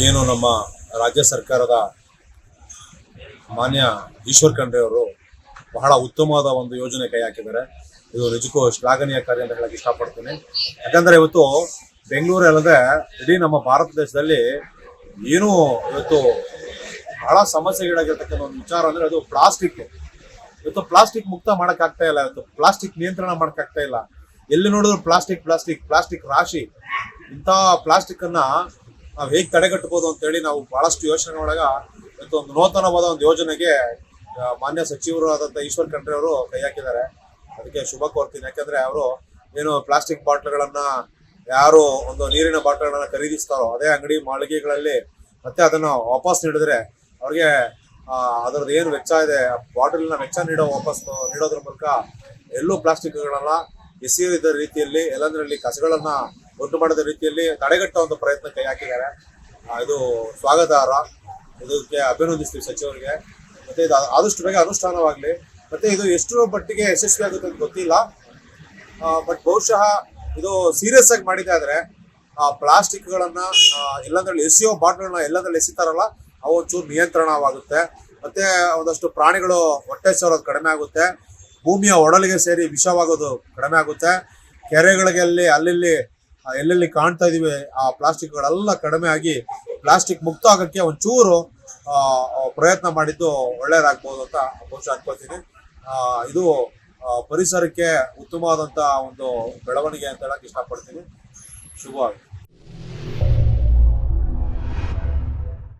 ಏನು ನಮ್ಮ ರಾಜ್ಯ ಸರ್ಕಾರದ ಮಾನ್ಯ ಈಶ್ವರ್ ಖಂಡ್ರೆ ಅವರು ಬಹಳ ಉತ್ತಮವಾದ ಒಂದು ಯೋಜನೆ ಕೈ ಹಾಕಿದ್ದಾರೆ. ಇದು ನಿಜಕ್ಕೂ ಶ್ಲಾಘನೀಯ ಕಾರ್ಯ ಅಂತ ಹೇಳಕ್ ಇಷ್ಟಪಡ್ತೀನಿ. ಯಾಕಂದ್ರೆ ಇವತ್ತು ಬೆಂಗಳೂರು ಅಲ್ಲದೆ ಇಡೀ ನಮ್ಮ ಭಾರತ ದೇಶದಲ್ಲಿ ಏನು ಇವತ್ತು ಬಹಳ ಸಮಸ್ಯೆಗಳಾಗಿರ್ತಕ್ಕಂಥ ಒಂದು ವಿಚಾರ ಅಂದ್ರೆ ಅದು ಪ್ಲಾಸ್ಟಿಕ್. ಇವತ್ತು ಪ್ಲಾಸ್ಟಿಕ್ ಮುಕ್ತ ಮಾಡಕ್ಕಾಗ್ತಾ ಇಲ್ಲ, ಇವತ್ತು ಪ್ಲಾಸ್ಟಿಕ್ ನಿಯಂತ್ರಣ ಮಾಡಕ್ಕಾಗ್ತಾ ಇಲ್ಲ. ಎಲ್ಲಿ ನೋಡಿದ್ರು ಪ್ಲಾಸ್ಟಿಕ್ ಪ್ಲಾಸ್ಟಿಕ್ ಪ್ಲಾಸ್ಟಿಕ್ ರಾಶಿ. ಇಂಥ ಪ್ಲಾಸ್ಟಿಕ್ ಅನ್ನ ನಾವು ಹೇಗೆ ತಡೆಗಟ್ಟಬಹುದು ಅಂತೇಳಿ ನಾವು ಬಹಳಷ್ಟು ಯೋಚನೆ ಒಳಗ ಇವತ್ತು ಒಂದು ನೂತನವಾದ ಒಂದು ಯೋಜನೆಗೆ ಮಾನ್ಯ ಸಚಿವರು ಆದಂತ ಈಶ್ವರ್ ಖಂಡ್ರೆ ಅವರು ಕೈ ಹಾಕಿದ್ದಾರೆ. ಅದಕ್ಕೆ ಶುಭ ಕೋರ್ತೀನಿ. ಯಾಕಂದ್ರೆ ಅವರು ಏನು ಪ್ಲಾಸ್ಟಿಕ್ ಬಾಟ್ಲ್ಗಳನ್ನ ಯಾರು ಒಂದು ನೀರಿನ ಬಾಟ್ಲ್ಗಳನ್ನ ಖರೀದಿಸ್ತಾರೋ ಅದೇ ಅಂಗಡಿ ಮಾಳಿಗೆಗಳಲ್ಲಿ ಮತ್ತೆ ಅದನ್ನ ವಾಪಸ್ ನೀಡಿದ್ರೆ ಅವ್ರಿಗೆ ಅದರದ್ದು ಏನು ವೆಚ್ಚ ಇದೆ ಬಾಟಲ್ನ ವೆಚ್ಚ ನೀಡೋದ್ರ ಮೂಲಕ ಎಲ್ಲೂ ಪ್ಲಾಸ್ಟಿಕ್ಗಳನ್ನ ಎಸೆಯದ ರೀತಿಯಲ್ಲಿ ಎಲ್ಲಂದ್ರಲ್ಲಿ ಕಸಗಳನ್ನ ಒಟ್ಟು ಮಾಡದ ರೀತಿಯಲ್ಲಿ ತಡೆಗಟ್ಟುವ ಒಂದು ಪ್ರಯತ್ನ ಕೈ ಹಾಕಿದ್ದಾರೆ. ಇದು ಸ್ವಾಗತಾರ್ಹ. ಇದಕ್ಕೆ ಅಭಿನಂದಿಸ್ತೀವಿ ಸಚಿವರಿಗೆ. ಮತ್ತೆ ಇದು ಆದಷ್ಟು ಬೇಗ ಅನುಷ್ಠಾನವಾಗಲಿ. ಮತ್ತೆ ಇದು ಎಷ್ಟು ಮಟ್ಟಿಗೆ ಯಶಸ್ವಿ ಆಗುತ್ತೆ ಅಂತ ಗೊತ್ತಿಲ್ಲ, ಬಟ್ ಬಹುಶಃ ಇದು ಸೀರಿಯಸ್ ಆಗಿ ಮಾಡಿದೆ ಆದ್ರೆ ಪ್ಲಾಸ್ಟಿಕ್ಗಳನ್ನ ಎಲ್ಲಂದ್ರಲ್ಲಿ ಎಸೆಯೋ ಬಾಟ್ಲ್ಗಳನ್ನ ಎಲ್ಲಂದ್ರಲ್ಲಿ ಎಸಿತಾರಲ್ಲ ಅವು ಒಂಚೂರು ನಿಯಂತ್ರಣವಾಗುತ್ತೆ. ಮತ್ತೆ ಒಂದಷ್ಟು ಪ್ರಾಣಿಗಳು ಹೊಟ್ಟೆ ಸೇರೋದು ಕಡಿಮೆ ಆಗುತ್ತೆ. ಭೂಮಿಯ ಒಡಲಿಗೆ ಸೇರಿ ವಿಷವಾಗೋದು ಕಡಿಮೆ ಆಗುತ್ತೆ. ಕೆರೆಗಳಿಗೆ ಅಲ್ಲಿ ಎಲ್ಲೆಲ್ಲಿ ಕಾಣ್ತಾ ಇದೀವಿ ಆ ಪ್ಲಾಸ್ಟಿಕ್ಗಳೆಲ್ಲ ಕಡಿಮೆ ಆಗಿ ಪ್ಲಾಸ್ಟಿಕ್ ಮುಕ್ತ ಆಗಕ್ಕೆ ಒಂಚೂರು ಪ್ರಯತ್ನ ಮಾಡಿದ್ದು ಒಳ್ಳೇದಾಗ್ಬೋದು ಅಂತ ಬಹುಶಃ ಅನ್ಕೋತೀನಿ. ಇದು ಪರಿಸರಕ್ಕೆ ಉತ್ತಮವಾದಂತ ಒಂದು ಬೆಳವಣಿಗೆ ಅಂತ ಹೇಳಕ್ ಇಷ್ಟಪಡ್ತೀನಿ. ಶುಭವಾಗಿ.